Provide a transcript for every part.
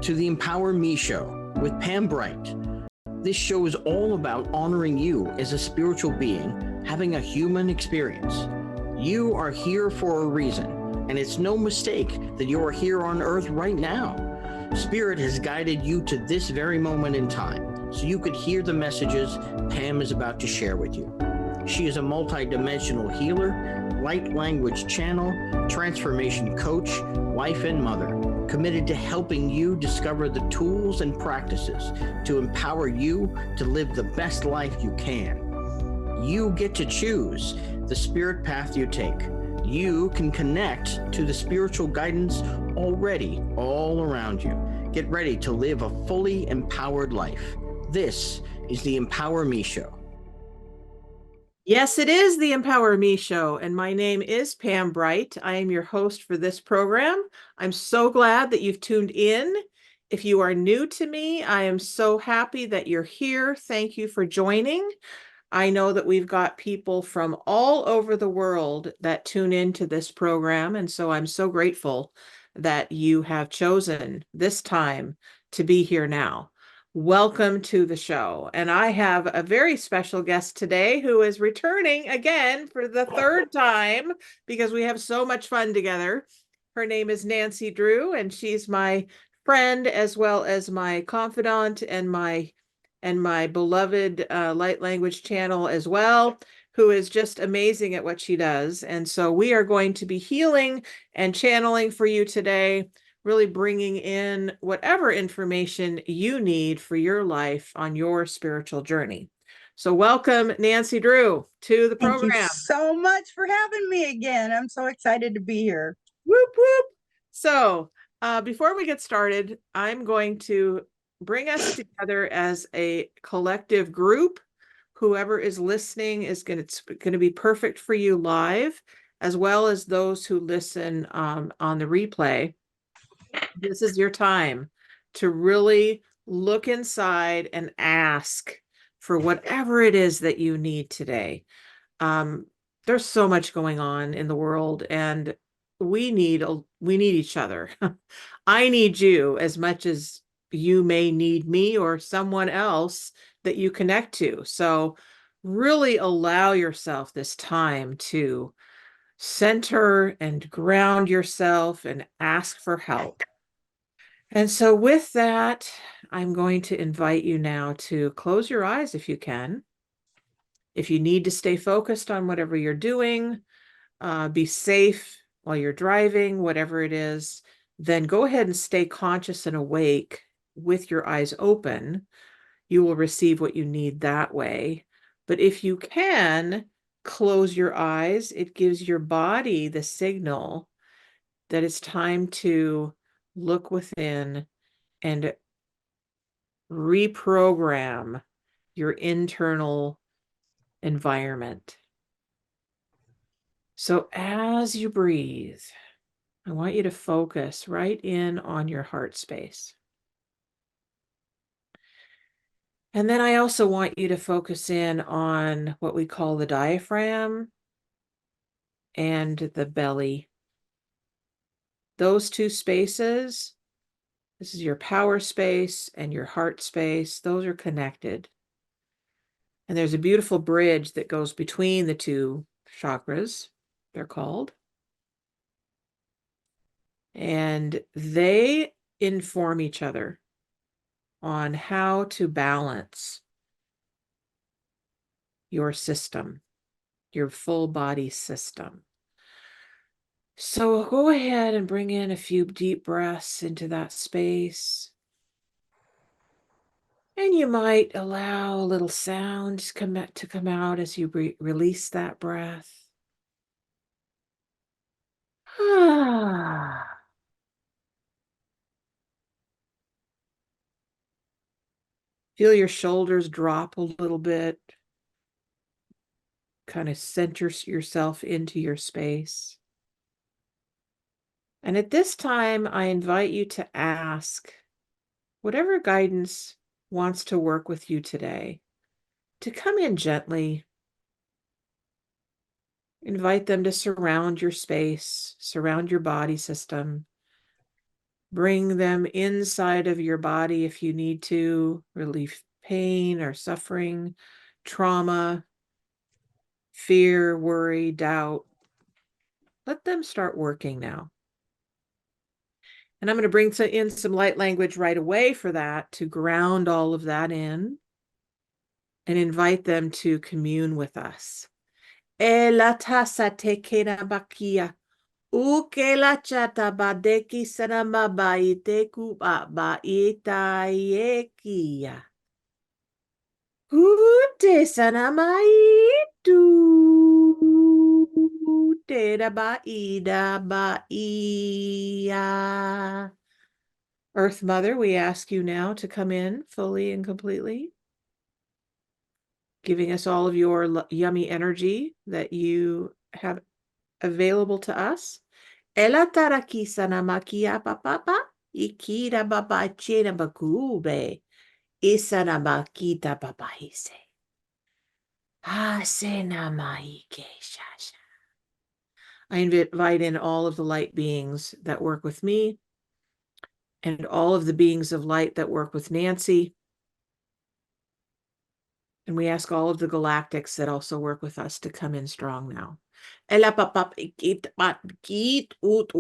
to the Empower Me Show with Pam Bright. This show is all about honoring you as a spiritual being, having a human experience. You are here for a reason, and it's no mistake that you are here on Earth right now. Spirit has guided you to this very moment in time, so you could hear the messages Pam is about to share with you. She is a multi-dimensional healer, light language channel, transformation coach, wife and mother, committed to helping you discover the tools and practices to empower you to live the best life you can. You get to choose the spirit path you take. You can connect to the spiritual guidance already all around you. Get ready to live a fully empowered life. This is the Empower Me Show. Yes, it is the Empower Me Show, and my name is Pam Bright. I am your host for this program. I'm so glad that you've tuned in. If you are new to me, I am so happy that you're here. Thank you for joining. I know that we've got people from all over the world that tune into this program, and so I'm so grateful that you have chosen this time to be here now. Welcome to the show. And I have a very special guest today who is returning again for the third time because we have so much fun together. Her name is Nanci Drew, and she's my friend as well as my confidant and my beloved light language channel as well, who is just amazing at what she does. And so we are going to be healing and channeling for you today, really bringing in whatever information you need for your life on your spiritual journey. So welcome, Nanci Drew, to the program. Thank you so much for having me again. I'm so excited to be here. Whoop, whoop. So before we get started, I'm going to bring us together as a collective group. Whoever is listening is going to be perfect for you live, as well as those who listen on the replay. This is your time to really look inside and ask for whatever it is that you need today. There's so much going on in the world, and we need each other. I need you as much as you may need me or someone else that you connect to. So really allow yourself this time to center and ground yourself and ask for help. And so with that, I'm going to invite you now to close your eyes if you can. If you need to stay focused on whatever you're doing, be safe while you're driving, whatever it is, then go ahead and stay conscious and awake with your eyes open. You will receive what you need that way. But if you can close your eyes, it gives your body the signal that it's time to look within and reprogram your internal environment. So as you breathe, I want you to focus right in on your heart space. And then I also want you to focus in on what we call the diaphragm and the belly. Those two spaces, this is your power space and your heart space, those are connected. And there's a beautiful bridge that goes between the two chakras, they're called. And they inform each other on how to balance your system, your full body system. So go ahead and bring in a few deep breaths into that space. And you might allow a little sound to come out as you release that breath. Feel your shoulders drop a little bit. Kind of center yourself into your space. And at this time, I invite you to ask whatever guidance wants to work with you today to come in gently. Invite them to surround your space, surround your body system. Bring them inside of your body if you need to, relieve pain or suffering, trauma, fear, worry, doubt. Let them start working now. And I'm going to bring in some light language right away for that, to ground all of that in and invite them to commune with us. Ukela chata badeki sanama baite kuba baita yekia. Ute sanamaitu. Tera baida baia. Earth Mother, we ask you now to come in fully and completely, giving us all of your yummy energy that you have available to us. Ela taraki sanamakia papa, ikira baba chena bakube, isanamakita papa hise. Hasenamaike shasha. I invite in all of the light beings that work with me, and all of the beings of light that work with Nanci. And we ask all of the galactics that also work with us to come in strong now. Ela papap ikit pat kit ut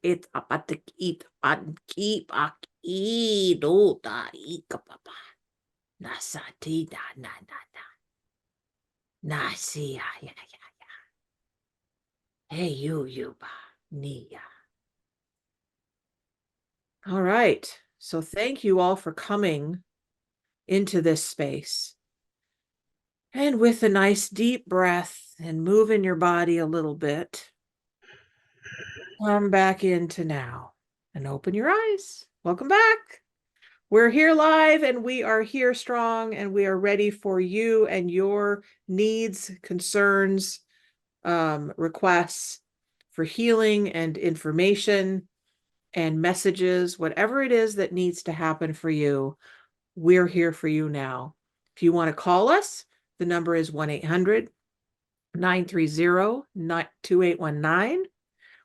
it apat kit pat ki pak I do ta ika papa. Nasati da na nasi ya. Hey you ba niya. All right. So thank you all for coming into this space. And with a nice deep breath and moving your body a little bit, come back into now and open your eyes. Welcome back. We're here live and we are here strong, and we are ready for you and your needs, concerns, requests for healing and information and messages, whatever it is that needs to happen for you. We're here for you now. If you want to call us, the number is 1-800-930-2819.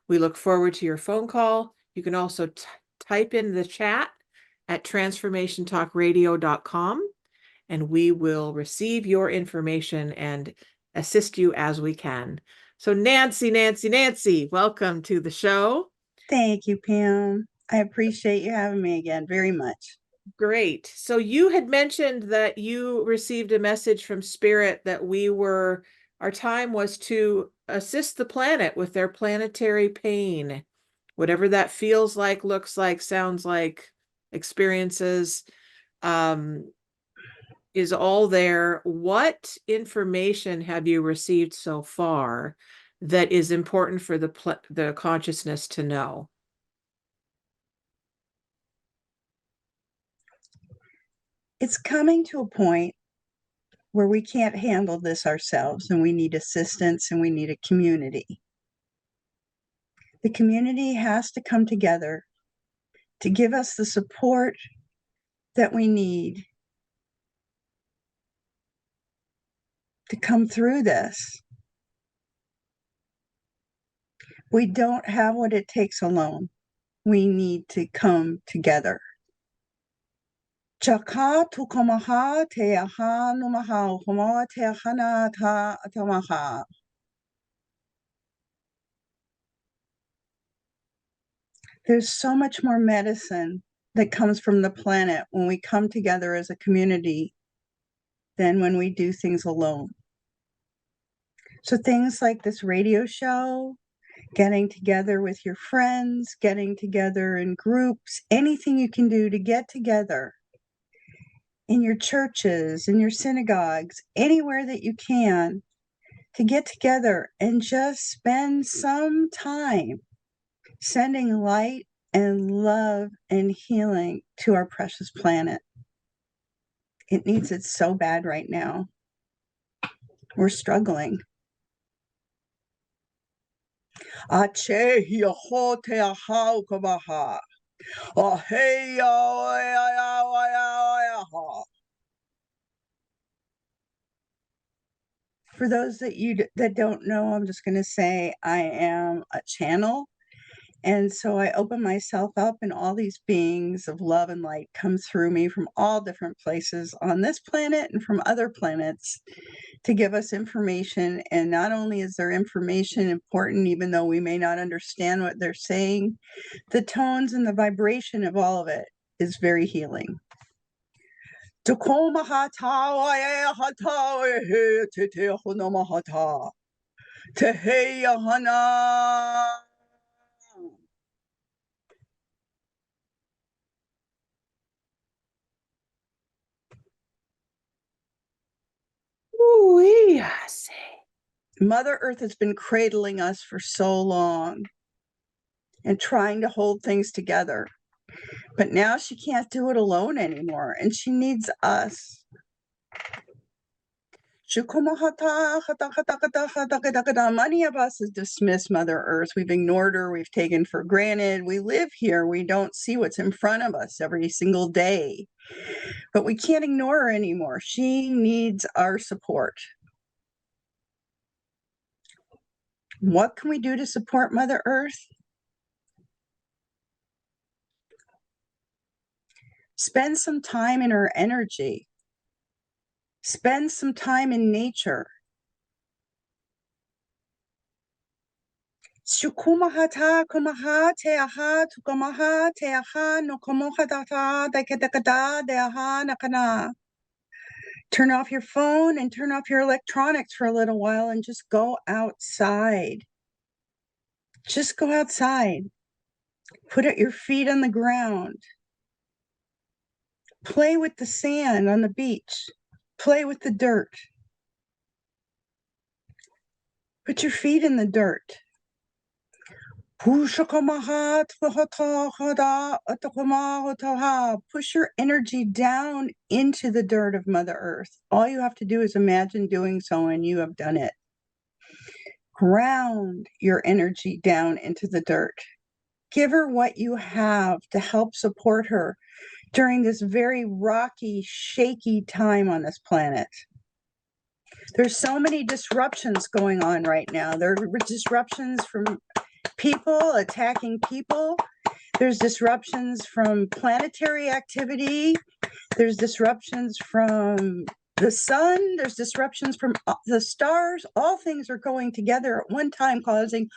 We look forward to your phone call. You can also type in the chat at transformationtalkradio.com, and we will receive your information and assist you as we can. So Nanci, welcome to the show. Thank you, Pam. I appreciate you having me again very much. Great. So you had mentioned that you received a message from Spirit that our time was to assist the planet with their planetary pain, whatever that feels like, looks like, sounds like, experiences, is all there. What information have you received so far that is important for the consciousness to know? It's coming to a point where we can't handle this ourselves, and we need assistance, and we need a community. The community has to come together to give us the support that we need to come through this. We don't have what it takes alone. We need to come together. Chaka tukamaha te aha numaha homoa te ahana ta atamaha. There's so much more medicine that comes from the planet when we come together as a community than when we do things alone. So things like this radio show, getting together with your friends, getting together in groups, anything you can do to get together in your churches, in your synagogues, anywhere that you can, to get together and just spend some time sending light and love and healing to our precious planet. It needs it so bad right now. We're struggling. For those that don't know, I'm just going to say I am a channel, And so I open myself up, and all these beings of love and light come through me from all different places on this planet and from other planets to give us information. And not only is their information important, even though we may not understand what they're saying, the tones and the vibration of all of it is very healing. Ooh-wee, I say. Mother Earth has been cradling us for so long and trying to hold things together. But now she can't do it alone anymore, and she needs us. Many of us have dismissed Mother Earth. We've ignored her. We've taken for granted. We live here. We don't see what's in front of us every single day. But we can't ignore her anymore. She needs our support. What can we do to support Mother Earth? Spend some time in her energy. Spend some time in nature. Shukumahata kumaha teaha tukamaha teaha no komohadata dekadekada deaha nakana. Turn off your phone and turn off your electronics for a little while and just go outside. Just go outside. Put your feet on the ground. Play with the sand on the beach. Play with the dirt. Put your feet in the dirt. Push your energy down into the dirt of Mother Earth. All you have to do is imagine doing so, and you have done it. Ground your energy down into the dirt. Give her what you have to help support her during this very rocky, shaky time on this planet. There's so many disruptions going on right now. There are disruptions from people attacking people. There's disruptions from planetary activity. There's disruptions from the sun. There's disruptions from the stars. All things are going together at one time, causing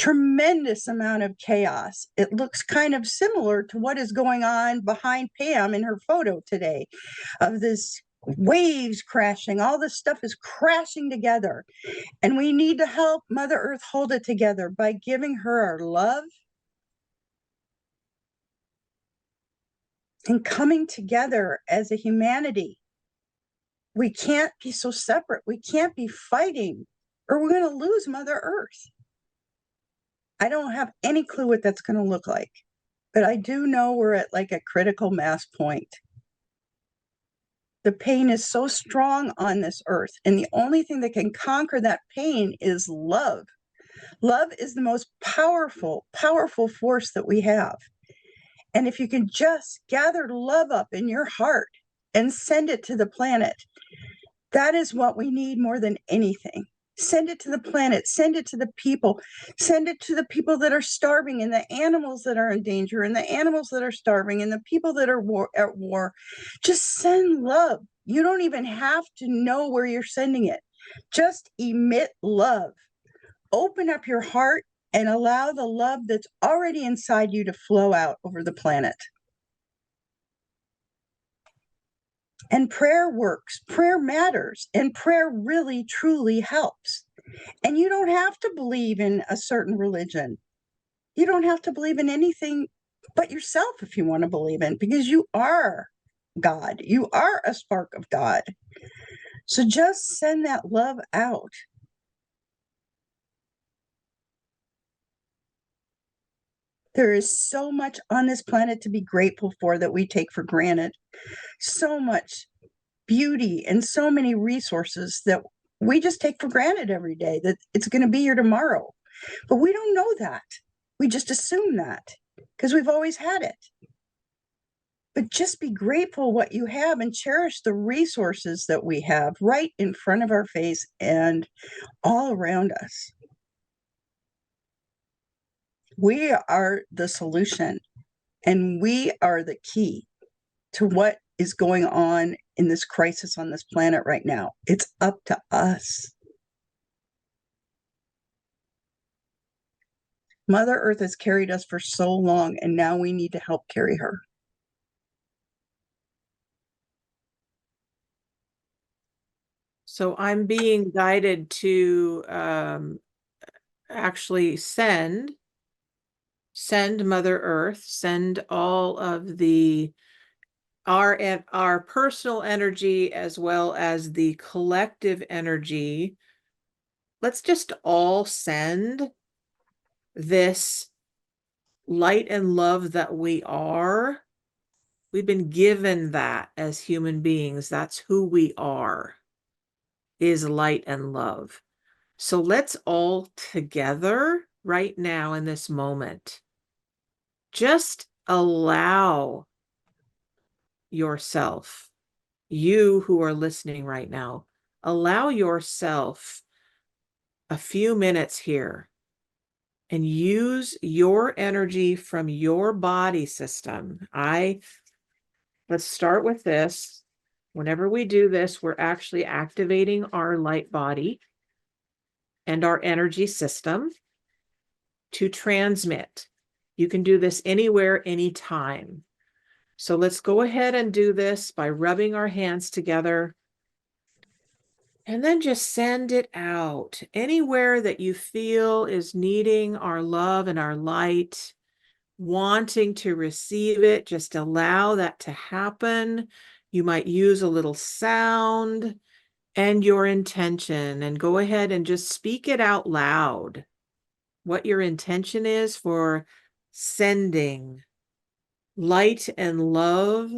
tremendous amount of chaos. It looks kind of similar to what is going on behind Pam in her photo today, of this waves crashing. All this stuff is crashing together. And we need to help Mother Earth hold it together by giving her our love and coming together as a humanity. We can't be so separate. We can't be fighting, or we're going to lose Mother Earth. I don't have any clue what that's going to look like, but I do know we're at like a critical mass point. The pain is so strong on this earth, and the only thing that can conquer that pain is love. Love is the most powerful, powerful force that we have. And if you can just gather love up in your heart and send it to the planet, that is what we need more than anything. Send it to the planet, send it to the people that are starving, and the animals that are in danger, and the animals that are starving, and the people that are at war. Just send love. You don't even have to know where you're sending it. Just emit love. Open up your heart and allow the love that's already inside you to flow out over the planet. And prayer works, prayer matters, and prayer really, truly helps. And you don't have to believe in a certain religion. You don't have to believe in anything but yourself if you want to believe in, because you are God. You are a spark of God. So just send that love out. There is so much on this planet to be grateful for that we take for granted. So much beauty and so many resources that we just take for granted every day, that it's going to be here tomorrow. But we don't know that. We just assume that because we've always had it. But just be grateful what you have and cherish the resources that we have right in front of our face and all around us. We are the solution, and we are the key to what is going on in this crisis on this planet right now. It's up to us. Mother Earth has carried us for so long, and now we need to help carry her. So I'm being guided to actually send Mother Earth, send all of our personal energy as well as the collective energy. Let's just all send this light and love that we are. We've been given that as human beings. That's who we are, is light and love. So let's all together right now in this moment, just allow yourself, you who are listening right now, allow yourself a few minutes here and use your energy from your body system. Let's start with this. Whenever we do this, we're actually activating our light body and our energy system to transmit. You can do this anywhere, anytime. So let's go ahead and do this by rubbing our hands together and then just send it out anywhere that you feel is needing our love and our light, wanting to receive it. Just allow that to happen. You might use a little sound and your intention, and go ahead and just speak it out loud. What your intention is for sending light and love.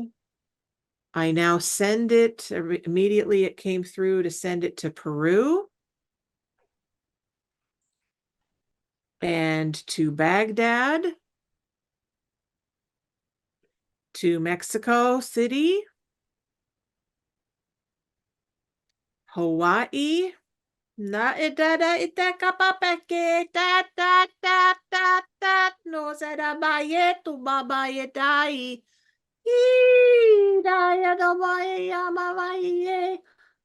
I now send it immediately. It came through to send it to Peru and to Baghdad, to Mexico City, Hawaii. Na idada itakapapeke ta ta ta ta ta no sarabaye tu babaye dai.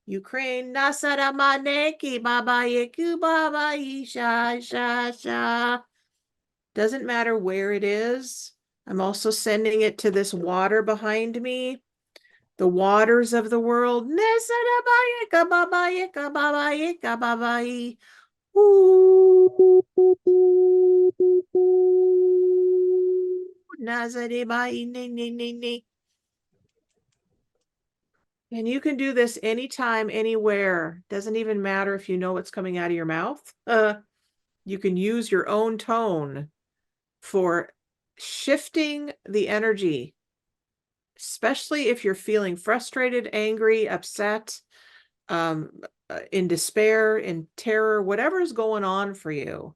Ukraine Nasaramaneki Babaye Kubabayi Sha Sha Sha. Doesn't matter where it is. I'm also sending it to this water behind me. The waters of the world. Nasarabaye Kababaye Kababaye Kababayi. Nazaribayi ni. And you can do this anytime, anywhere. Doesn't even matter if you know what's coming out of your mouth. You can use your own tone for shifting the energy, especially if you're feeling frustrated, angry, upset, in despair, in terror, whatever's going on for you.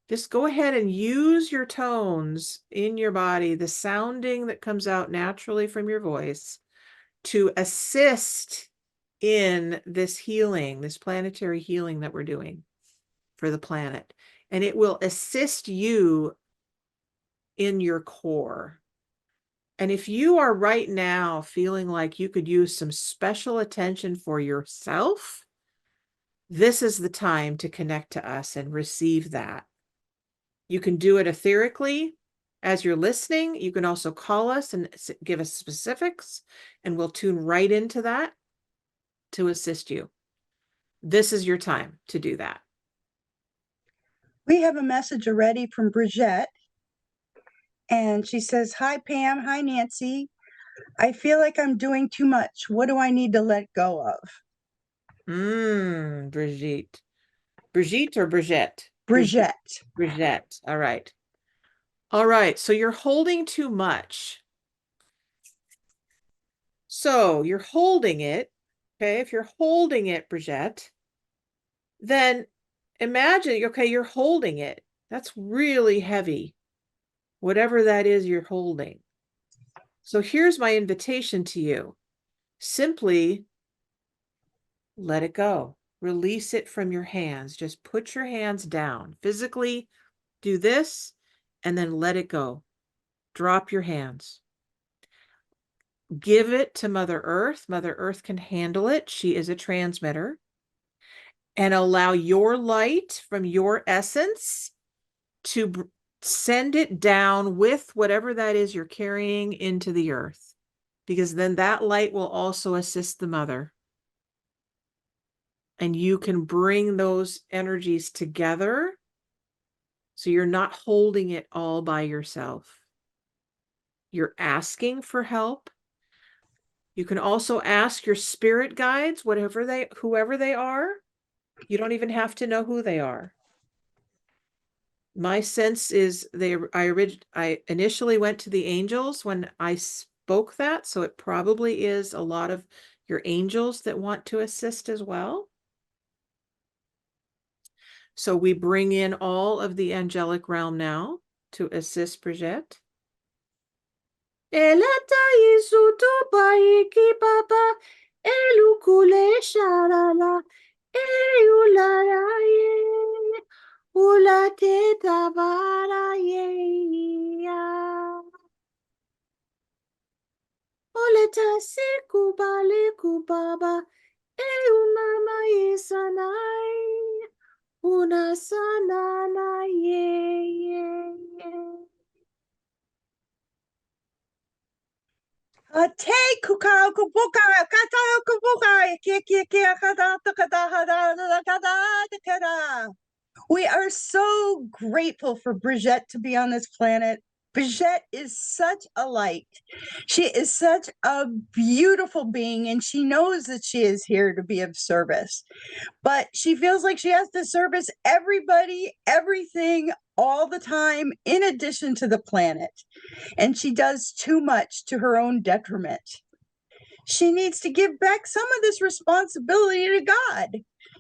Just go ahead and use your tones in your body, the sounding that comes out naturally from your voice, to assist in this healing, this planetary healing that we're doing for the planet. And it will assist you in your core. And if you are right now feeling like you could use some special attention for yourself, this is the time to connect to us and receive that. You can do it etherically. As you're listening, you can also call us and give us specifics, and we'll tune right into that to assist you. This is your time to do that. We have a message already from Bridget, and she says, "Hi, Pam. Hi, Nanci. I feel like I'm doing too much. What do I need to let go of?" Brigitte. Brigitte or Brigitte? Bridget. Brigitte. All right. All right. So you're holding too much. So you're holding it. Okay. If you're holding it, Brigitte, then imagine, okay, you're holding it. That's really heavy. Whatever that is you're holding. So here's my invitation to you. Simply let it go. Release it from your hands. Just put your hands down. Physically do this and then let it go. Drop your hands. Give it to Mother Earth. Mother Earth can handle it. She is a transmitter. And allow your light from your essence to send it down with whatever that is you're carrying into the earth, because then that light will also assist the mother. And you can bring those energies together so you're not holding it all by yourself. You're asking for help. You can also ask your spirit guides, whoever they are. You don't even have to know who they are. My sense is I initially went to the angels when I spoke that, so it probably is a lot of your angels that want to assist as well. So we bring in all of the angelic realm now to assist Brigitte. Ula te tabara yeya. Ole ta siku bale kubaba. Mama yesanai. Una sanana ye. Te kuka kubuka kata kubuka kia kata kata. We are so grateful for Brigitte to be on this planet. Brigitte is such a light. She is such a beautiful being, and she knows that she is here to be of service. But she feels like she has to service everybody, everything, all the time, in addition to the planet. And she does too much to her own detriment. She needs to give back some of this responsibility to God.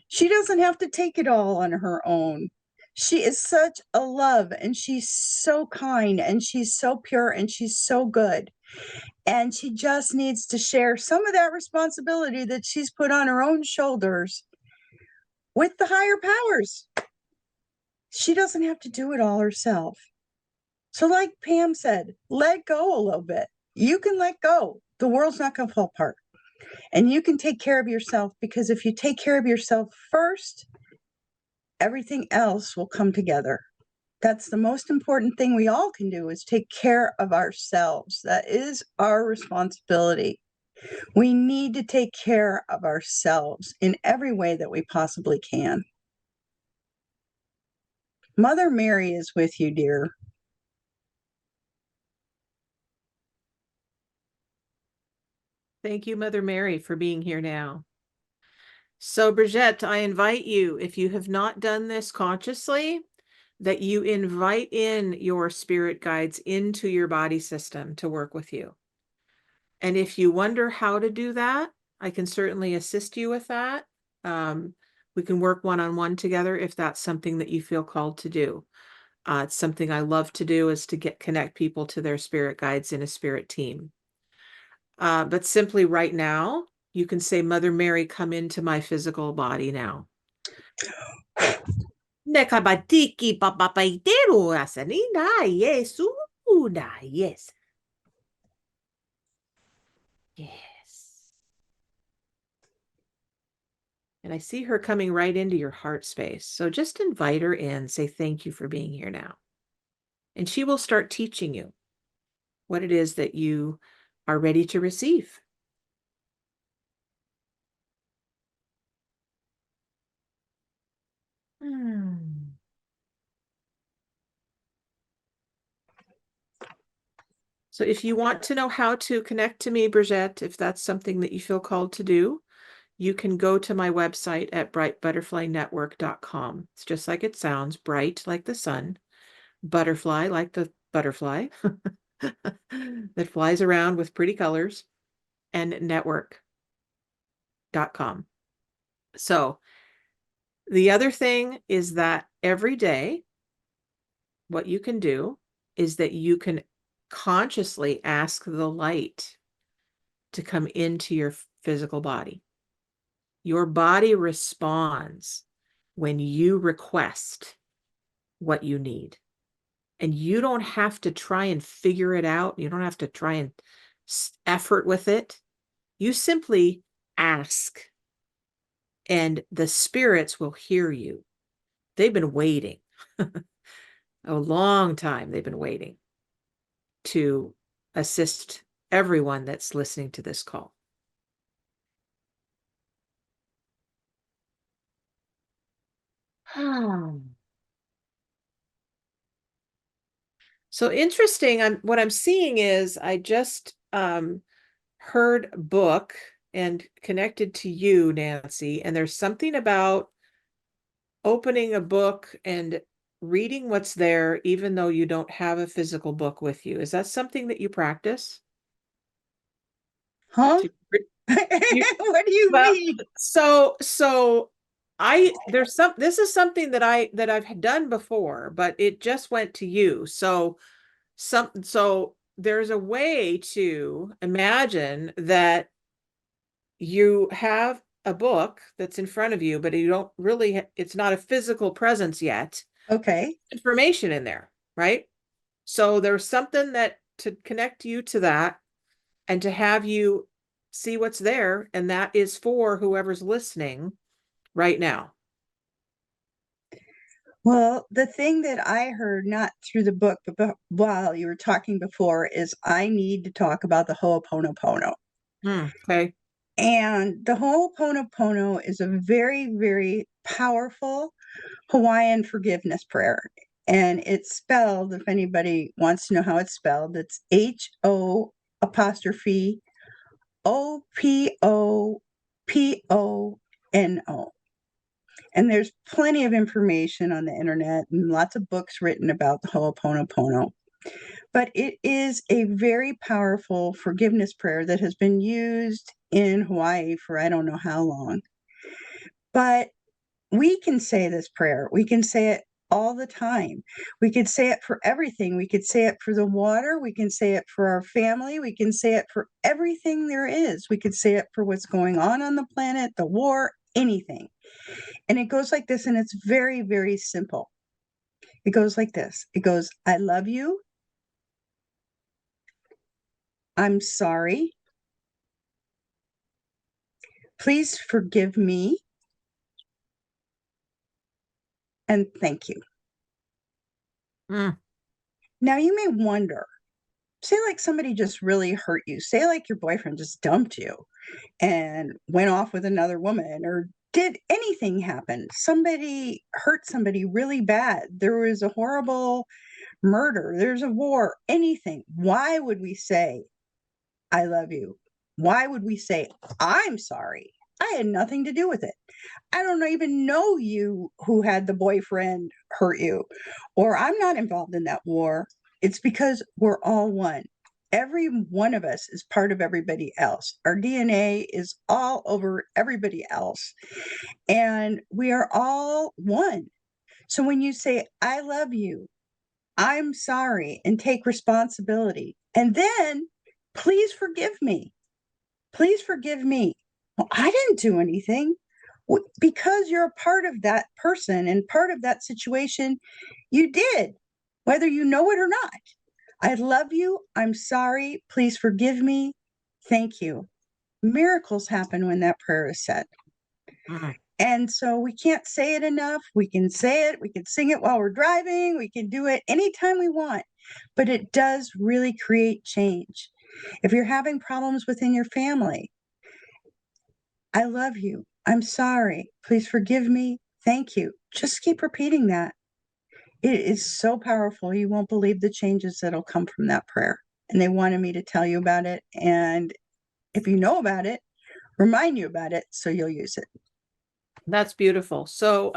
She doesn't have to take it all on her own. She is such a love, and she's so kind, and she's so pure, and she's so good. And she just needs to share some of that responsibility that she's put on her own shoulders with the higher powers. She doesn't have to do it all herself. So like Pam said, let go a little bit. You can let go. The world's not going to fall apart. And you can take care of yourself, because if you take care of yourself first, everything else will come together. That's the most important thing we all can do, is take care of ourselves. That is our responsibility. We need to take care of ourselves in every way that we possibly can. Mother Mary is with you, dear. Thank you, Mother Mary, for being here now. So, Brigitte, I invite you, if you have not done this consciously, that you invite in your spirit guides into your body system to work with you. And if you wonder how to do that, I can certainly assist you with that. We can work one-on-one together if that's something that you feel called to do. It's something I love to do, is to connect people to their spirit guides in a spirit team. But simply right now, you can say, Mother Mary, come into my physical body now. Yes. Yes. And I see her coming right into your heart space. So just invite her in, say thank you for being here now. And she will start teaching you what it is that you are ready to receive. So if you want to know how to connect to me, Brigitte, if that's something that you feel called to do, you can go to my website at brightbutterflynetwork.com. It's just like it sounds, bright like the sun, butterfly like the butterfly that flies around with pretty colors, and network.com. So the other thing is that every day, what you can do is that you can consciously ask the light to come into your physical body. Your body responds when you request what you need. and you don't have to try and figure it out. You don't have to try and effort with it. You simply ask, and the spirits will hear you. They've been waiting a long time. They've been waiting to assist everyone that's listening to this call. So interesting. What I'm seeing is I just heard book and connected to you, Nanci, and there's something about opening a book and reading what's there, even though you don't have a physical book with you. Is that something that you practice? Huh? To- What do you well, mean? so this is something that I've done before, but it just went to you. So there's a way to imagine that you have a book that's in front of you, but you don't really, it's not a physical presence yet. Okay. Information in there, right? So there's something that to connect you to that and to have you see what's there. And that is for whoever's listening right now. Well, the thing that I heard, not through the book, but while you were talking before, is I need to talk about the Ho'oponopono. Okay. And the Ho'oponopono is a very, very powerful Hawaiian forgiveness prayer. And it's spelled, if anybody wants to know how it's spelled, it's HO apostrophe OPOPONO. And there's plenty of information on the internet and lots of books written about the Ho'oponopono. But it is a very powerful forgiveness prayer that has been used in Hawaii for I don't know how long. But we can say this prayer. We can say it all the time. We could say it for everything. We could say it for the water. We can say it for our family. We can say it for everything there is. We could say it for what's going on the planet, the war, anything. And it goes like this, and it's very, very simple. It goes like this. It goes, I love you. I'm sorry. Please forgive me. And thank you. Now you may wonder, say like somebody just really hurt you. Say like your boyfriend just dumped you and went off with another woman, or did anything happen? Somebody hurt somebody really bad. There was a horrible murder. There's a war, anything. Why would we say, I love you? Why would we say, I'm sorry? I had nothing to do with it. I don't even know you who had the boyfriend hurt you, or I'm not involved in that war. It's because we're all one. Every one of us is part of everybody else. Our DNA is all over everybody else, and we are all one. So when you say, I love you, I'm sorry, and take responsibility, and then please forgive me. Please forgive me. Well, I didn't do anything. Because you're a part of that person and part of that situation, you did, whether you know it or not. I love you. I'm sorry. Please forgive me. Thank you. Miracles happen when that prayer is said. And so we can't say it enough. We can say it. We can sing it while we're driving. We can do it anytime we want. But it does really create change. If you're having problems within your family, I love you. I'm sorry. Please forgive me. Thank you. Just keep repeating that. It is so powerful. You won't believe the changes that'll come from that prayer. And they wanted me to tell you about it. And if you know about it, remind you about it so you'll use it. That's beautiful. So,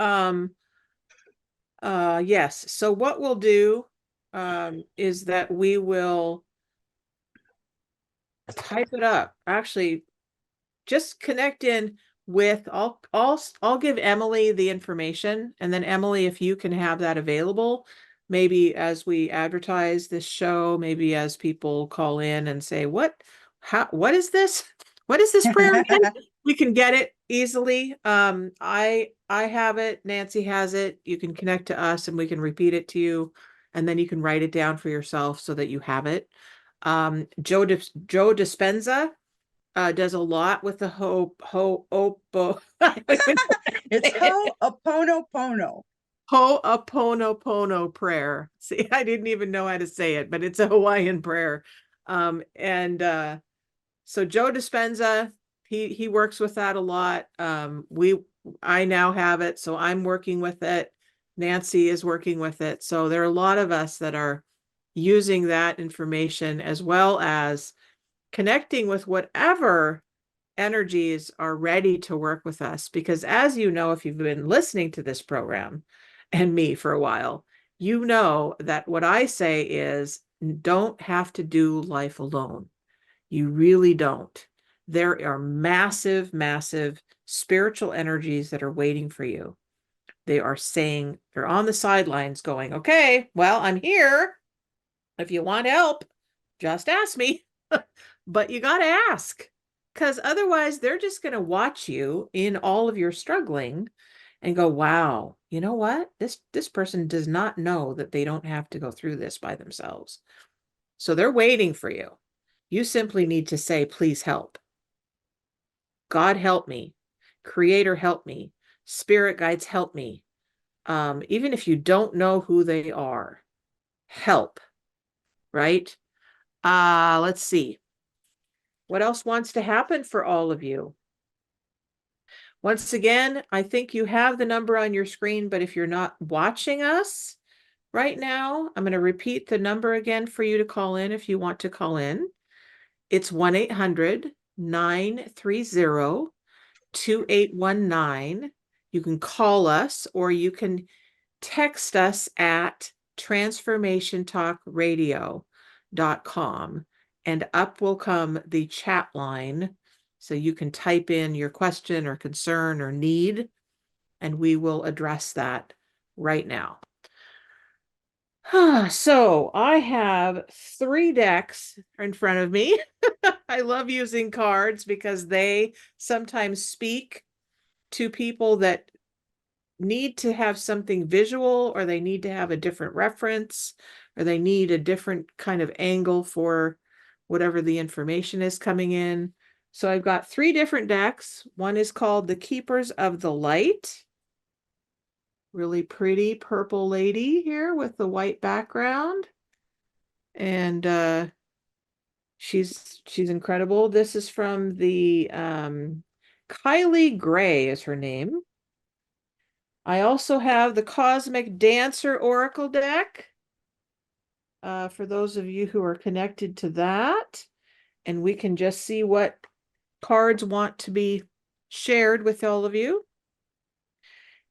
yes. So what we'll do, is that we will type it up. Actually, just connect in with, I'll give Emily the information, and then Emily, if you can have that available, maybe as we advertise this show, maybe as people call in and say, what is this? What is this prayer again? We can get it easily. I have it. Nanci has it. You can connect to us and we can repeat it to you. and then you can write it down for yourself so that you have it. Joe Dispenza does a lot with the Ho'oponopono. It's Ho'oponopono. Ho'oponopono prayer. See, I didn't even know how to say it, but it's a Hawaiian prayer. So Joe Dispenza, he works with that a lot. I now have it, so I'm working with it. Nanci is working with it. So there are a lot of us that are using that information, as well as connecting with whatever energies are ready to work with us. Because as you know, if you've been listening to this program and me for a while, you know that what I say is don't have to do life alone. You really don't. There are massive, massive spiritual energies that are waiting for you. They are saying, they're on the sidelines going, okay, well, I'm here. If you want help, just ask me. But you got to ask, because otherwise they're just going to watch you in all of your struggling and go, wow, you know what? This person does not know that they don't have to go through this by themselves. So they're waiting for you. You simply need to say, please help. God, help me. Creator, help me. Spirit guides, help me. Even if you don't know who they are, help, right? Let's see. What else wants to happen for all of you? Once again, I think you have the number on your screen, but if you're not watching us right now, I'm going to repeat the number again for you to call in if you want to call in. It's 1-800-930-2819. You can call us, or you can text us at transformationtalkradio.com, and up will come the chat line. So you can type in your question or concern or need, and we will address that right now. So I have 3 decks in front of me. I love using cards because they sometimes speak to people that need to have something visual, or they need to have a different reference, or they need a different kind of angle for whatever the information is coming in. So I've got 3 different decks. One is called the Keepers of the Light. Really pretty purple lady here with the white background. And she's incredible. This is from the Kylie Gray is her name. I also have the Cosmic Dancer Oracle deck, for those of you who are connected to that. And we can just see what cards want to be shared with all of you.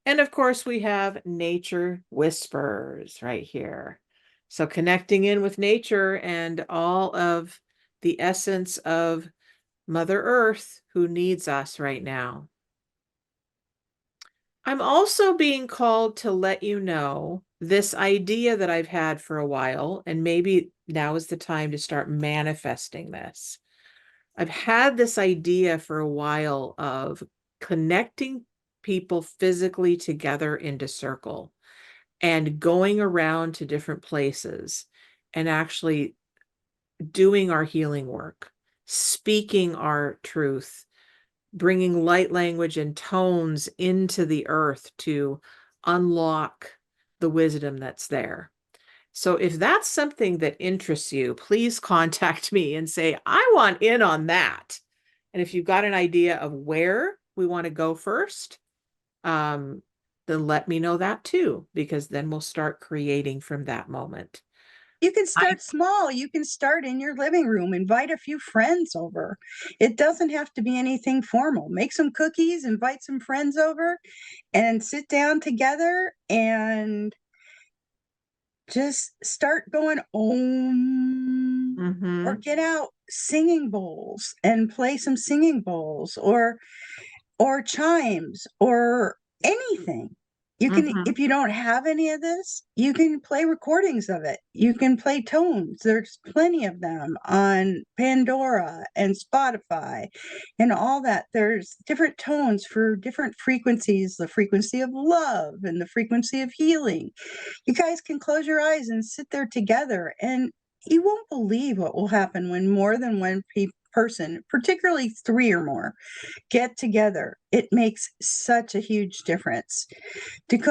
And of course, we have Nature Whispers right here. So connecting in with nature and all of the essence of Mother Earth, who needs us right now. I'm also being called to let you know this idea that I've had for a while, and maybe now is the time to start manifesting this. I've had this idea for a while of connecting people physically together into circle and going around to different places and actually doing our healing work, speaking our truth, bringing light language and tones into the earth to unlock the wisdom that's there. So if that's something that interests you, please contact me and say, I want in on that. And if you've got an idea of where we want to go first, then let me know that too, because then we'll start creating from that moment. You can start small. You can start in your living room, invite a few friends over. It doesn't have to be anything formal. Make some cookies, invite some friends over, and sit down together and just start going om, or get out singing bowls and play some singing bowls, or chimes, or anything. You can, Mhm. if you don't have any of this, you can play recordings of it. You can play tones. There's plenty of them on Pandora and Spotify and all that. There's different tones for different frequencies, the frequency of love and the frequency of healing. You guys can close your eyes and sit there together, and you won't believe what will happen when more than one person, particularly 3 or more, get together. It makes such a huge difference. And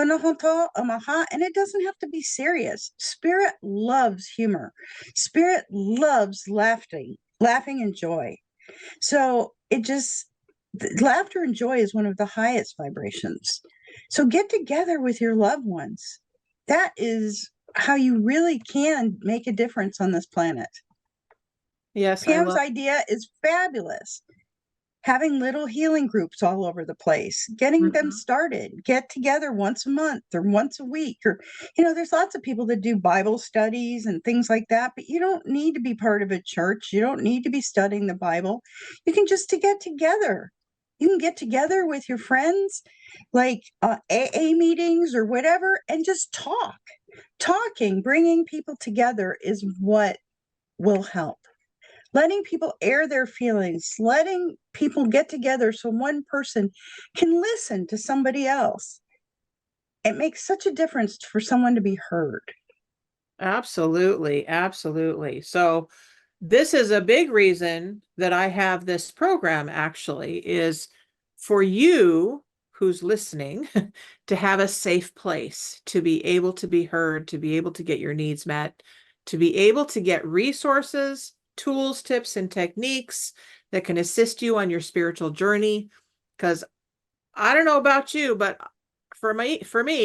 it doesn't have to be serious. Spirit loves humor. Spirit loves laughing and joy. So laughter and joy is one of the highest vibrations. So get together with your loved ones. That is how you really can make a difference on this planet. Yes, I Pam's love. idea is fabulous. Having little healing groups all over the place, getting them Mhm. started, get together once a month or once a week, or, there's lots of people that do Bible studies and things like that, but you don't need to be part of a church. You don't need to be studying the Bible. You can just to get together. You can get together with your friends, like AA meetings or whatever, and just talk. Talking, bringing people together is what will help. Letting people air their feelings, letting people get together so one person can listen to somebody else. It makes such a difference for someone to be heard. Absolutely, absolutely. So this is a big reason that I have this program actually is for you who's listening to have a safe place to be able to be heard, to be able to get your needs met, to be able to get resources, tools, tips, and techniques that can assist you on your spiritual journey. Because I don't know about you, but for me,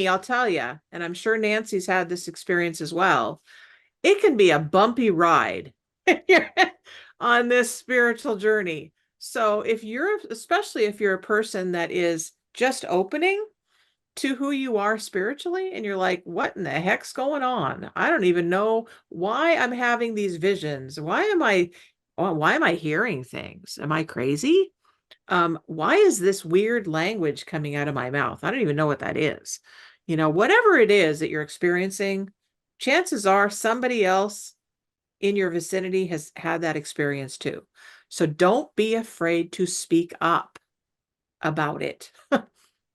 I'll tell you, and I'm sure Nanci's had this experience as well. It can be a bumpy ride on this spiritual journey. So especially if you're a person that is just opening to who you are spiritually, and you're like, what in the heck's going on? I don't even know why I'm having these visions. Why am I hearing things? Am I crazy? Why is this weird language coming out of my mouth? I don't even know what that is. Whatever it is that you're experiencing, chances are somebody else in your vicinity has had that experience too. So don't be afraid to speak up about it.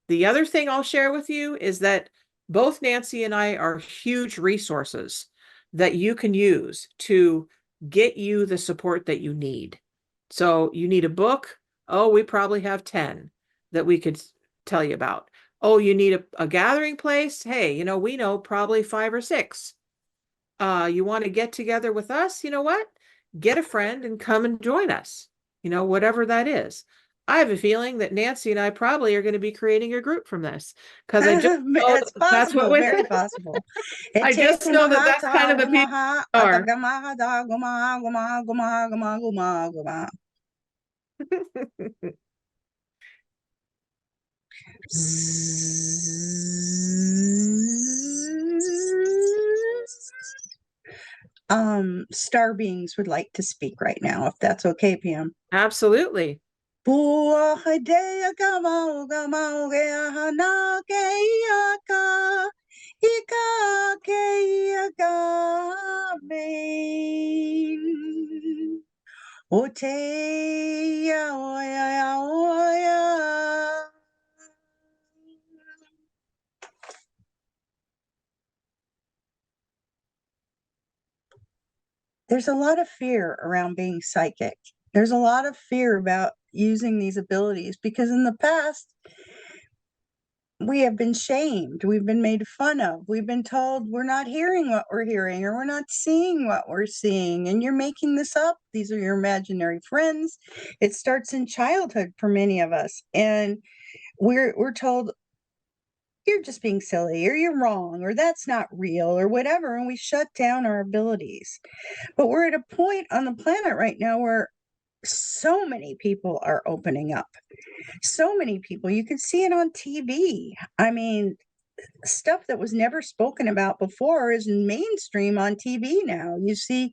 The other thing I'll share with you is that both Nanci and I are huge resources that you can use to get you the support that you need. So you need a book. Oh, we probably have 10 that we could tell you about. Oh, you need a gathering place. Hey, we know probably 5 or 6. You want to get together with us? You know what? Get a friend and come and join us, whatever that is. I have a feeling that Nanci and I probably are going to be creating a group from this because I just know It's that's what possible, very possible. I just know that that's kind of the people are. Star beings would like to speak right now, if that's okay, Pam. Absolutely. There's a lot of fear around being psychic. There's a lot of fear about using these abilities because in the past, we have been shamed. We've been made fun of. We've been told we're not hearing what we're hearing or we're not seeing what we're seeing. And you're making this up. These are your imaginary friends. It starts in childhood for many of us. And we're told you're just being silly or you're wrong or that's not real or whatever. And we shut down our abilities. But we're at a point on the planet right now where so many people are opening up. So many people. You can see it on TV. I mean, stuff that was never spoken about before is mainstream on TV now. You see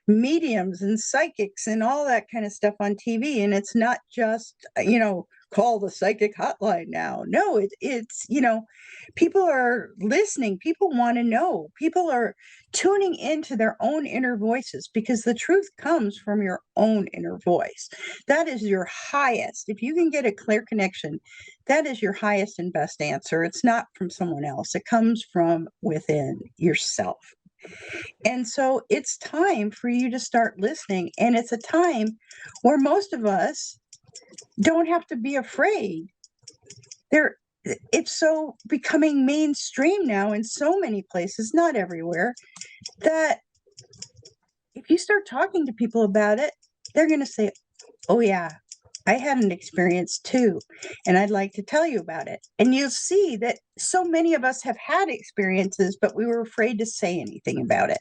mediums and psychics and all that kind of stuff on TV. And it's not just, call the psychic hotline now. No, it's, people are listening. People want to know. People are tuning into their own inner voices because the truth comes from your own inner voice. That is your highest. If you can get a clear connection, that is your highest and best answer. It's not from someone else. It comes from within yourself. And so it's time for you to start listening. And it's a time where most of us don't have to be afraid. It's so becoming mainstream now in so many places, not everywhere, that if you start talking to people about it, they're going to say, oh yeah, I had an experience too, and I'd like to tell you about it. And you'll see that so many of us have had experiences, but we were afraid to say anything about it.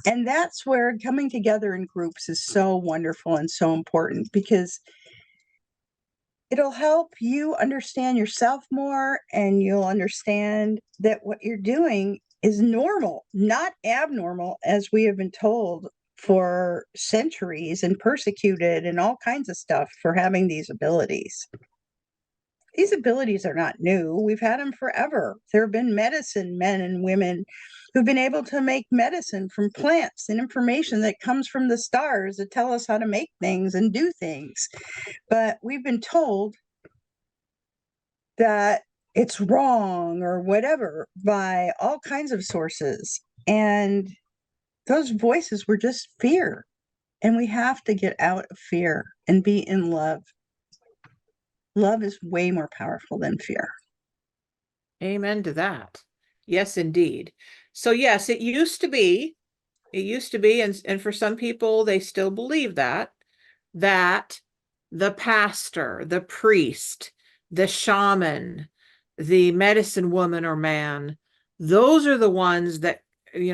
And that's where coming together in groups is so wonderful and so important, because it'll help you understand yourself more, and you'll understand that what you're doing is normal, not abnormal, as we have been told for centuries and persecuted and all kinds of stuff for having these abilities. These abilities are not new. We've had them forever. There have been medicine men and women who've been able to make medicine from plants and information that comes from the stars that tell us how to make things and do things. But we've been told that it's wrong or whatever by all kinds of sources. And those voices were just fear. And we have to get out of fear and be in love. Love is way more powerful than fear. Amen to that. Yes, indeed. So yes, it used to be, and for some people, they still believe that the pastor, the priest, the shaman, the medicine woman or man, those are the ones that, they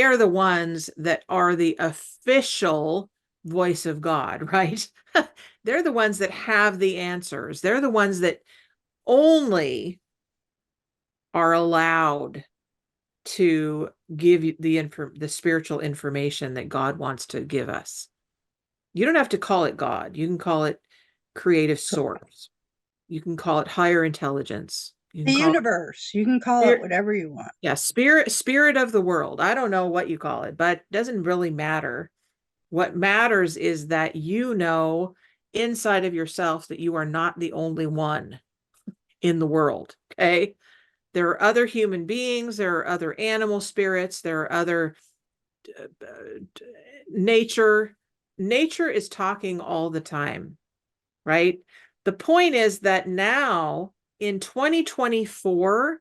are the ones that are the official voice of God, right? They're the ones that have the answers. They're the ones that only are allowed to give you the spiritual information that God wants to give us. You don't have to call it God. You can call it creative source. You can call it higher intelligence. You can The call universe. You can call it whatever you want. Yeah, spirit of the world. I don't know what you call it, but it doesn't really matter. What matters is that you know inside of yourself that you are not the only one in the world, okay? There are other human beings, there are other animal spirits, there are other nature. Nature is talking all the time, right? The point is that now in 2024,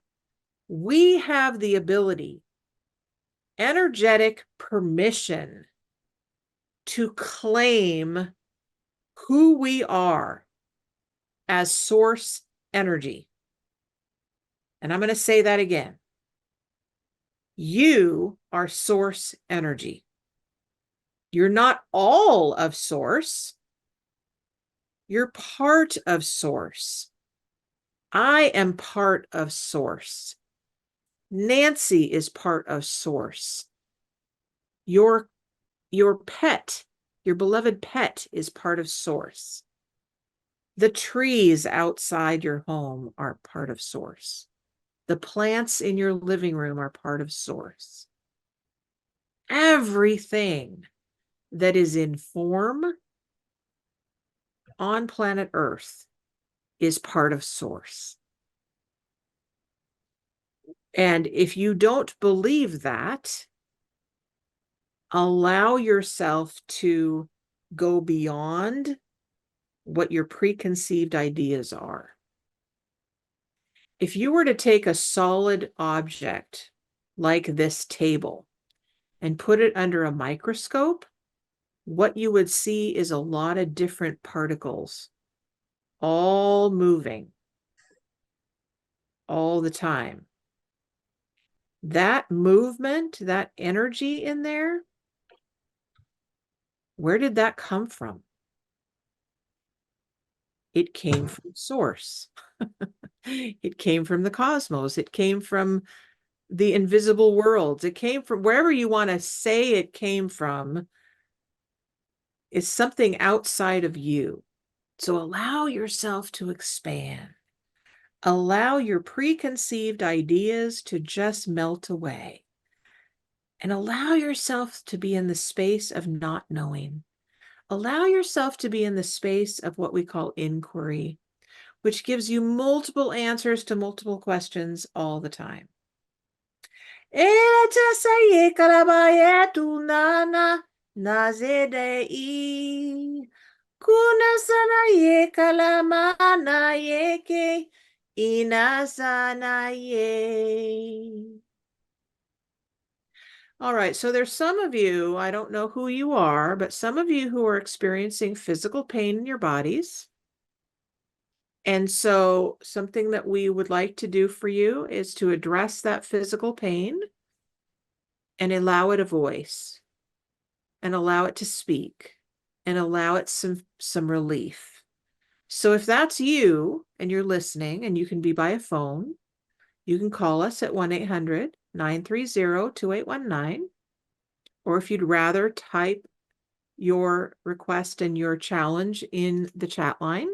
we have the ability, energetic permission to claim who we are as source energy. And I'm going to say that again. You are source energy. You're not all of source. You're part of source. I am part of source. Nanci is part of source. Your pet, your beloved pet, is part of source. The trees outside your home are part of source. The plants in your living room are part of source. Everything that is in form on planet Earth is part of source. And if you don't believe that, allow yourself to go beyond what your preconceived ideas are. If you were to take a solid object like this table and put it under a microscope, what you would see is a lot of different particles, all moving all the time. That movement, that energy in there, where did that come from? It came from source. It came from the cosmos. It came from the invisible worlds. It came from wherever you want to say it came from. Is something outside of you. So allow yourself to expand. Allow your preconceived ideas to just melt away. And allow yourself to be in the space of not knowing. Allow yourself to be in the space of what we call inquiry, which gives you multiple answers to multiple questions all the time. All right, so there's some of you, I don't know who you are, but some of you who are experiencing physical pain in your bodies. And so something that we would like to do for you is to address that physical pain and allow it a voice and allow it to speak and allow it some relief. So if that's you and you're listening, and you can be by a phone, you can call us at 1-800-930-2819. Or if you'd rather, type your request and your challenge in the chat line.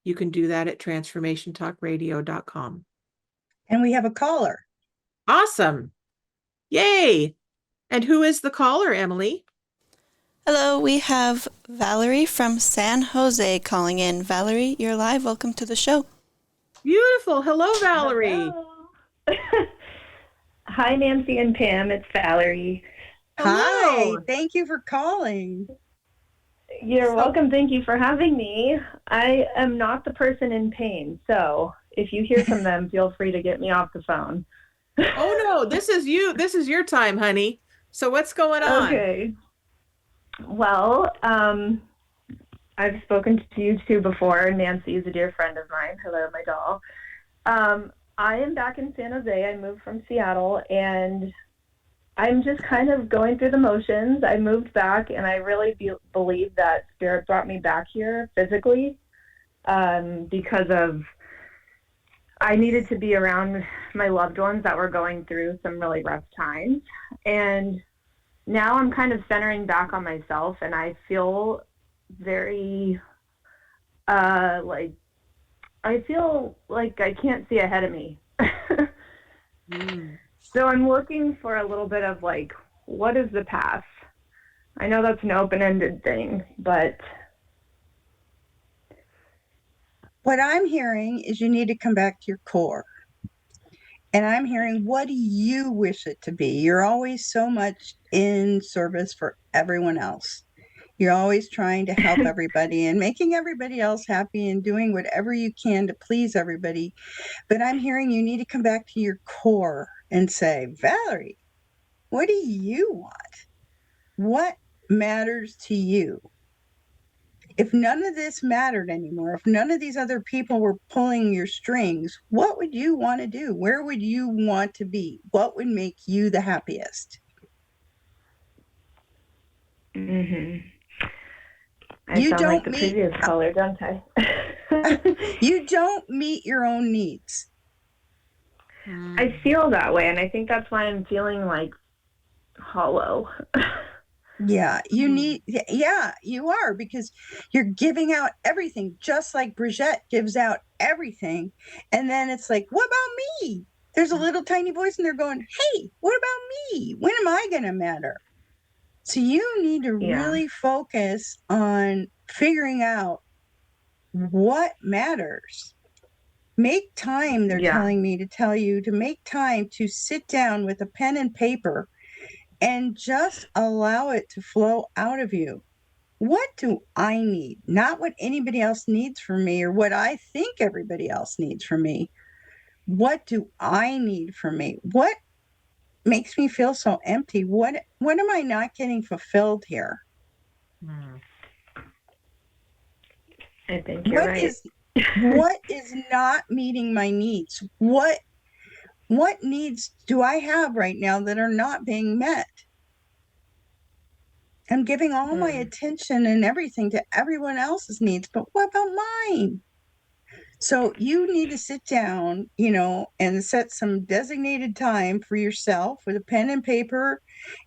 You can do that at transformationtalkradio.com. And we have a caller. Awesome. Yay. And who is the caller, Emily? Hello, we have Valerie from San Jose calling in. Valerie, you're live. Welcome to the show. Beautiful. Hello, Valerie. Hello. Hi, Nanci and Pam. It's Valerie. Hello. Hi, thank you for calling. You're welcome. Thank you for having me. I am not the person in pain, so if you hear from them, feel free to get me off the phone. Oh, no, this is you. This is your time, honey. So what's going on? Okay. Well, I've spoken to you two before. Nanci is a dear friend of mine. Hello, my doll. I am back in San Jose. I moved from Seattle, and I'm just kind of going through the motions. I moved back, and I really believe that Spirit brought me back here physically because of I needed to be around my loved ones that were going through some really rough times. And now I'm kind of centering back on myself, and I feel very I feel like I can't see ahead of me. So I'm looking for a little bit of what is the path? I know that's an open-ended thing, but What I'm hearing is you need to come back to your core. And I'm hearing, what do you wish it to be? You're always so much in service for everyone else. You're always trying to help everybody and making everybody else happy and doing whatever you can to please everybody. But I'm hearing you need to come back to your core and say, Valerie, what do you want? What matters to you? If none of this mattered anymore, if none of these other people were pulling your strings, what would you want to do? Where would you want to be? What would make you the happiest? I You sound don't like the previous caller, don't I? You don't meet your own needs. I feel that way, and I think that's why I'm feeling hollow. Yeah, you are, because you're giving out everything, just like Brigitte gives out everything. And then it's like, what about me? There's a little tiny voice in there going, hey, what about me? When am I going to matter? So you need to really focus on figuring out what matters. Make time, they're telling me to tell you to make time to sit down with a pen and paper and just allow it to flow out of you. What do I need? Not what anybody else needs from me or what I think everybody else needs from me. What do I need from me? What makes me feel so empty? What am I not getting fulfilled here? I think you're right. What is not meeting my needs? What needs do I have right now that are not being met? I'm giving all my attention and everything to everyone else's needs, but what about mine? So you need to sit down, and set some designated time for yourself with a pen and paper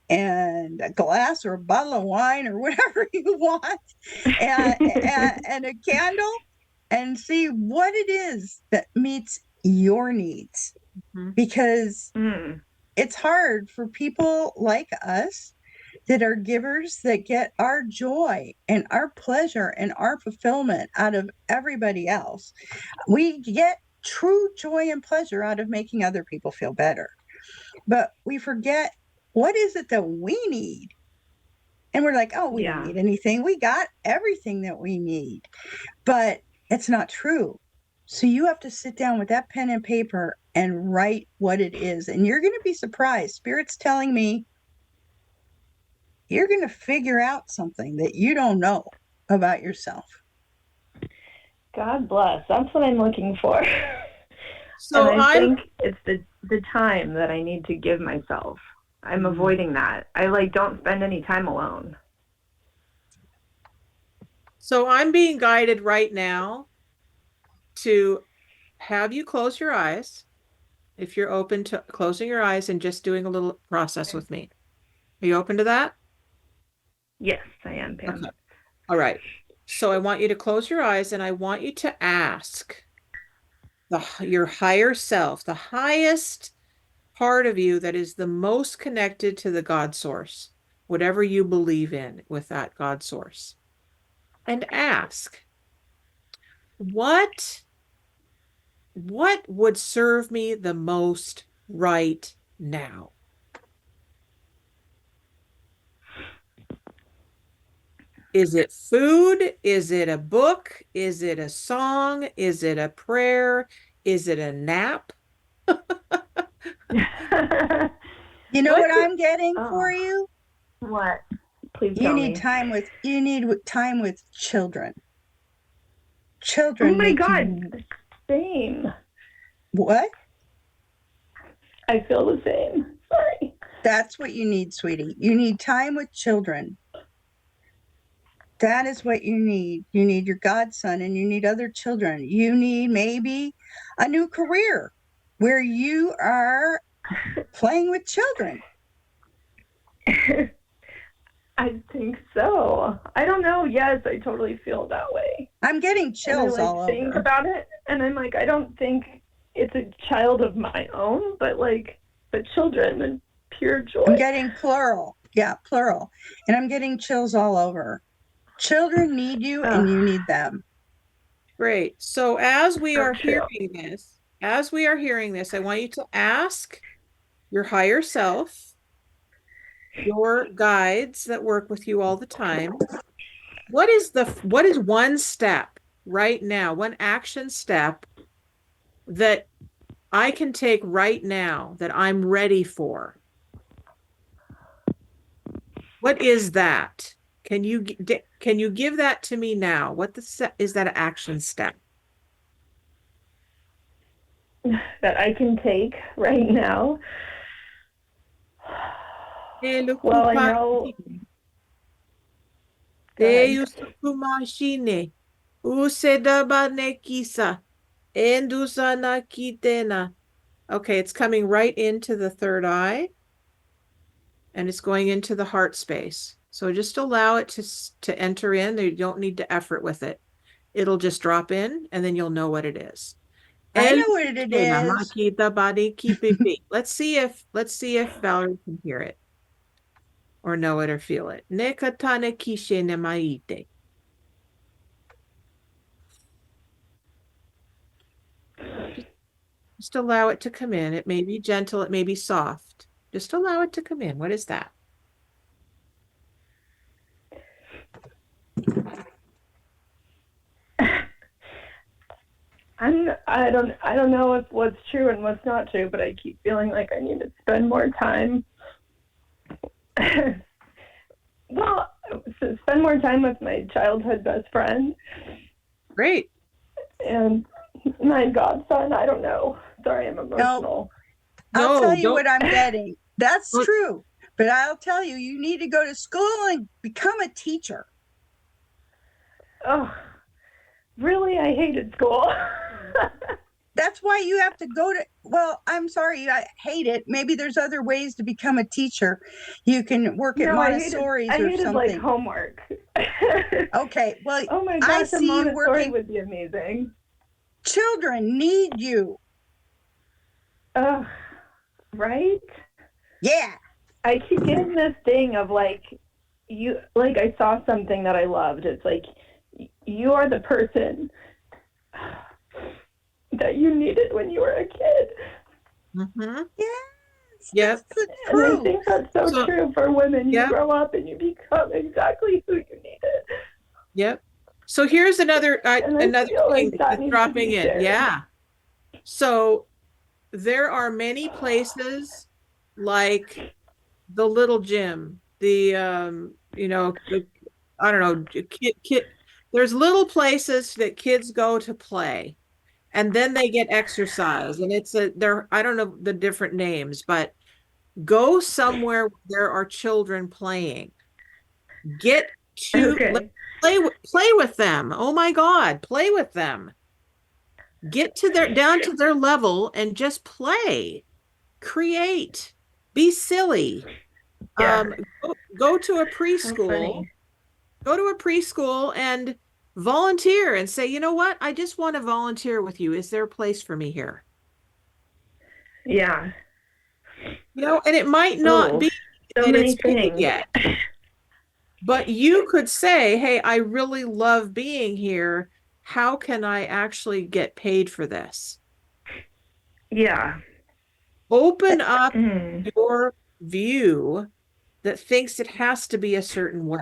and a glass or a bottle of wine or whatever you want, and a candle, and see what it is that meets your needs. Mhm. Because Mm. it's hard for people like us that are givers, that get our joy and our pleasure and our fulfillment out of everybody else. We get true joy and pleasure out of making other people feel better. But we forget, what is it that we need? And we're like, oh, we don't Yeah. need anything. We got everything that we need. But it's not true. So you have to sit down with that pen and paper and write what it is. And you're going to be surprised. Spirit's telling me you're going to figure out something that you don't know about yourself. God bless. That's what I'm looking for. So and I think it's the time that I need to give myself. I'm avoiding that. I don't spend any time alone. So I'm being guided right now to have you close your eyes. If you're open to closing your eyes and just doing a little process with me. Are you open to that? Yes, I am, Pam. Okay. All right. So I want you to close your eyes and I want you to ask your higher self, the highest part of you that is the most connected to the God source, whatever you believe in with that God source. And ask, what would serve me the most right now? Is it food? Is it a book? Is it a song? Is it a prayer? Is it a nap? You know what I'm getting for you? What? Please You tell need me. time with children. Oh Children my make God, you... same. What? I feel the same. Sorry. That's what you need, sweetie. You need time with children. That is what you need. You need your godson and you need other children. You need maybe a new career where you are playing with children. I think so. I don't know. Yes, I totally feel that way. I'm getting chills and I all think over. about it, and I'm like, I don't think it's a child of my own, but children and pure joy. I'm getting plural. Yeah, plural. And I'm getting chills all over. Children need you and you need them. Great. So as we are true. hearing this, I want you to ask your higher self, your guides that work with you all the time, what is one step right now, one action step that I can take right now that I'm ready for? What is that? Can you give that to me now? What is that action step? That I can take right now? Well, I know. Okay, it's coming right into the third eye and it's going into the heart space. So just allow it to enter in. You don't need to effort with it. It'll just drop in and then you'll know what it is. I know what it is. Let's see if Valerie can hear it or know it or feel it. Just allow it to come in. It may be gentle, it may be soft. Just allow it to come in. What is that? I don't know if what's true and what's not true, but I keep feeling like I need to spend more time. Well, spend more time with my childhood best friend. Great. And my godson. I don't know. Sorry, I'm emotional. I'll tell you what I'm getting. That's true. But I'll tell you, you need to go to school and become a teacher. Oh, really? I hated school. That's why you have to go to, well, I'm sorry, I hate it. Maybe there's other ways to become a teacher. You can work at No, Montessori's I or hated like something. homework. Okay, well, Oh my I gosh, a see you Montessori working. would be amazing. Children need you. Ugh, right? Yeah. I keep getting this thing of like, I saw something that I loved. It's like, you are the person that you needed when you were a kid. Mm-hmm. Yes, Yep. that's the And I truth. think that's so true for women. You Yep. grow up and you become exactly who you needed. Yep. So here's another And I another feel thing like that that's needs to dropping be in. shared. Yeah. So there are many places like the little gym, the I don't know, there's little places that kids go to play, and then they get exercise, and I don't know the different names, but go somewhere where there are children playing. Get to Okay. play with them. Oh my God, play with them. Get to down to their level and just play. Create. Be silly. Yeah. Go to a How preschool. funny. Go to a preschool and volunteer and say, you know what? I just want to volunteer with you. Is there a place for me here? Yeah. And it might not be So that many it's paid things. yet, but you could say, hey, I really love being here. How can I actually get paid for this? Yeah. Open up Mm. your view that thinks it has to be a certain way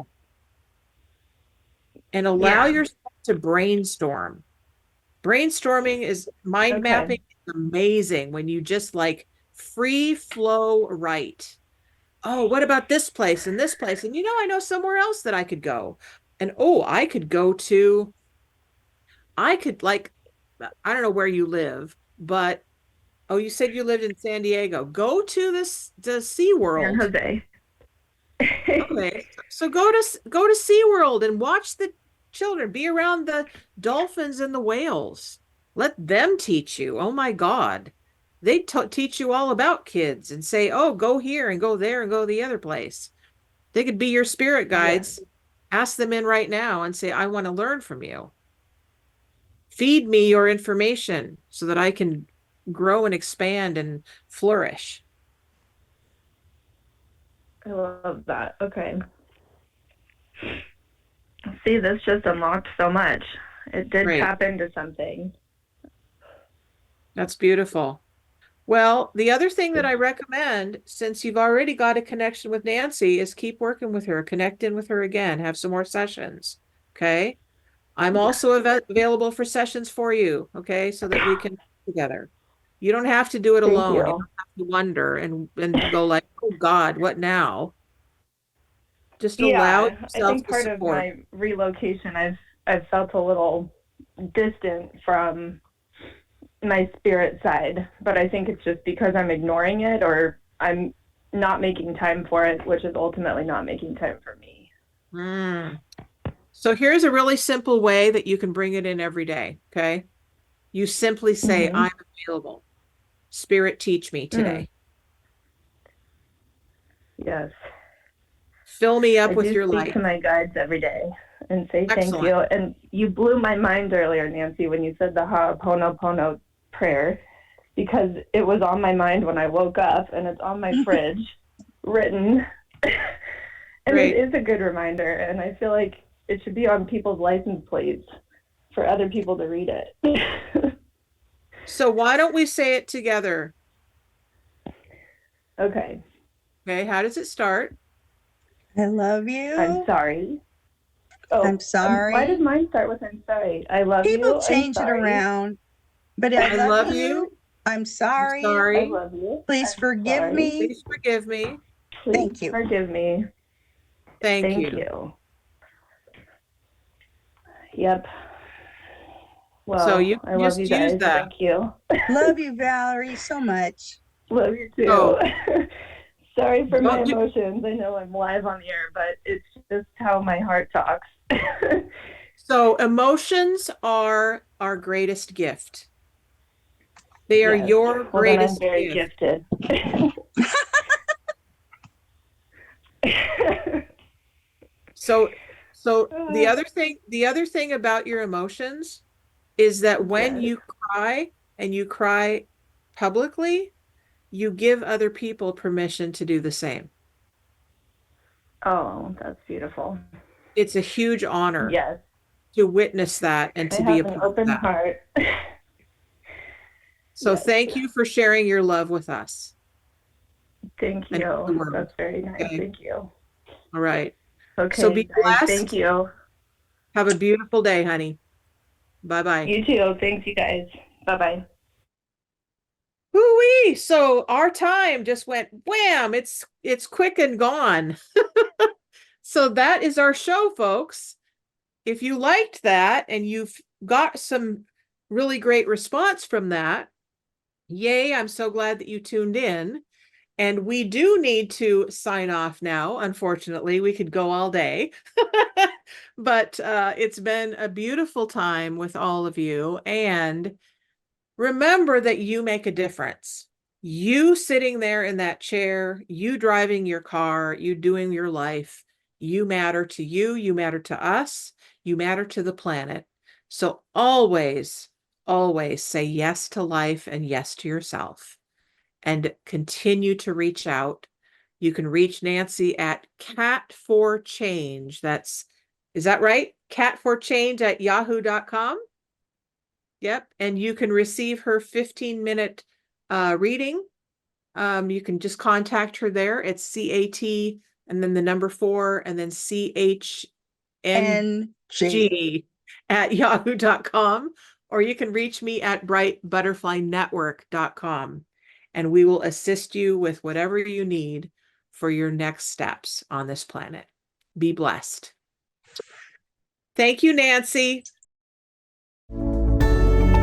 and allow Yeah. yourself to brainstorm. Brainstorming is mind mapping is amazing when you just like free flow write. Oh, what about this place and this place? And I know somewhere else that I could go. And I could go to, I could like, I don't know where you live, but you said you lived in San Diego. Go to the San SeaWorld. Jose. Okay. So go to SeaWorld and watch the children. Be around the dolphins and the whales. Let them teach you. Oh my God. They teach you all about kids and say, oh, go here and go there and go the other place. They could be your spirit guides. Ask them in right now and say, I want to learn from you. Feed me your information so that I can grow and expand and flourish. I love that. Okay. See, this just unlocked so much. It did Great. tap into something. That's beautiful. Well, the other thing that I recommend, since you've already got a connection with Nanci, is keep working with her, connect in with her again, have some more sessions. Okay. I'm also available for sessions for you. Okay. So that we can work together. You don't have to do it Thank alone. You you. don't have to wonder and go like, oh God, what now? Just allow Yeah, I yourself think to part of support. my relocation, I've felt a little distant from my spirit side, but I think it's just because I'm ignoring it or I'm not making time for it, which is ultimately not making time for me. Mm. So here's a really simple way that you can bring it in every day. Okay. You simply say, I'm available. Spirit, teach me today. Yes. Fill me up I with do your speak light. to my guides every day and say thank Excellent. you. And you blew my mind earlier, Nanci, when you said the Ho'oponopono prayer, because it was on my mind when I woke up and it's on my fridge written. And Great. it is a good reminder. And I feel like it should be on people's license plates for other people to read it. So why don't we say it together? Okay. Okay. How does it start? I love you. I'm sorry. Oh, I'm sorry. why did mine start with I'm sorry? I love you. People I'm change it sorry. around, but I love you. I'm sorry. I'm I sorry. love you. Please I'm forgive sorry. me. Please forgive me. Please Thank you. forgive me. Thank Thank you. you. Yep. Well, So you I can love just you use guys. that. Thank you. Love you, Valerie, so much. Love you too. Oh. Sorry for my Don't you- emotions. I know I'm live on the air, but it's just how my heart talks. So emotions are our greatest gift. They are Yes. your Well, then I'm greatest very gift. gifted. So the other thing about your emotions is that when Yes. you cry and you cry publicly, you give other people permission to do the same. Oh, that's beautiful. It's a huge honor Yes. to witness that and I to be a have an part of open that. heart. So Yes. thank you for sharing your love with us. Thank And the you. world. That's very nice. Okay. Thank you. All right. Okay, So be guys, blessed. thank you. Have a beautiful day, honey. Bye-bye. You too. Thanks, you guys. Bye-bye. Woo-wee! So our time just went wham! It's quick and gone. So that is our show, folks. If you liked that and you've got some really great response from that, yay, I'm so glad that you tuned in. And we do need to sign off now. Unfortunately, we could go all day. But it's been a beautiful time with all of you. And remember that you make a difference. You sitting there in that chair, you driving your car, you doing your life, you matter to you matter to us, you matter to the planet. So always, always say yes to life and yes to yourself, and continue to reach out. You can reach Nanci at cat4change. Is that right? cat4change@yahoo.com. Yep. And you can receive her 15-minute reading. You can just contact her there. It's CAT and then the number 4 and then CHNG at yahoo.com. Or you can reach me at brightbutterflynetwork.com, and we will assist you with whatever you need for your next steps on this planet. Be blessed. Thank you, Nanci.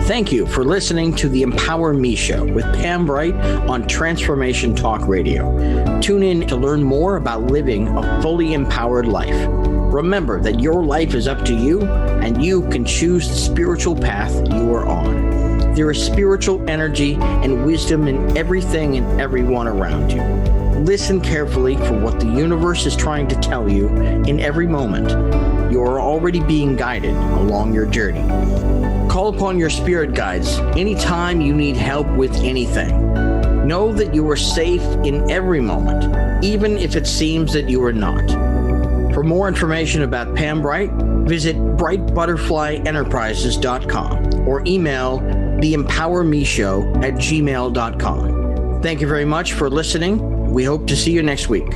Thank you for listening to the Empower Me Show with Pam Bright on Transformation Talk Radio. Tune in to learn more about living a fully empowered life. Remember that your life is up to you, and you can choose the spiritual path you are on. There is spiritual energy and wisdom in everything and everyone around you. Listen carefully for what the universe is trying to tell you in every moment. You are already being guided along your journey. Call upon your spirit guides anytime you need help with anything. Know that you are safe in every moment, even if it seems that you are not. For more information about Pam Bright, visit brightbutterflyenterprises.com or email theempowermeshow@gmail.com. Thank you very much for listening. We hope to see you next week.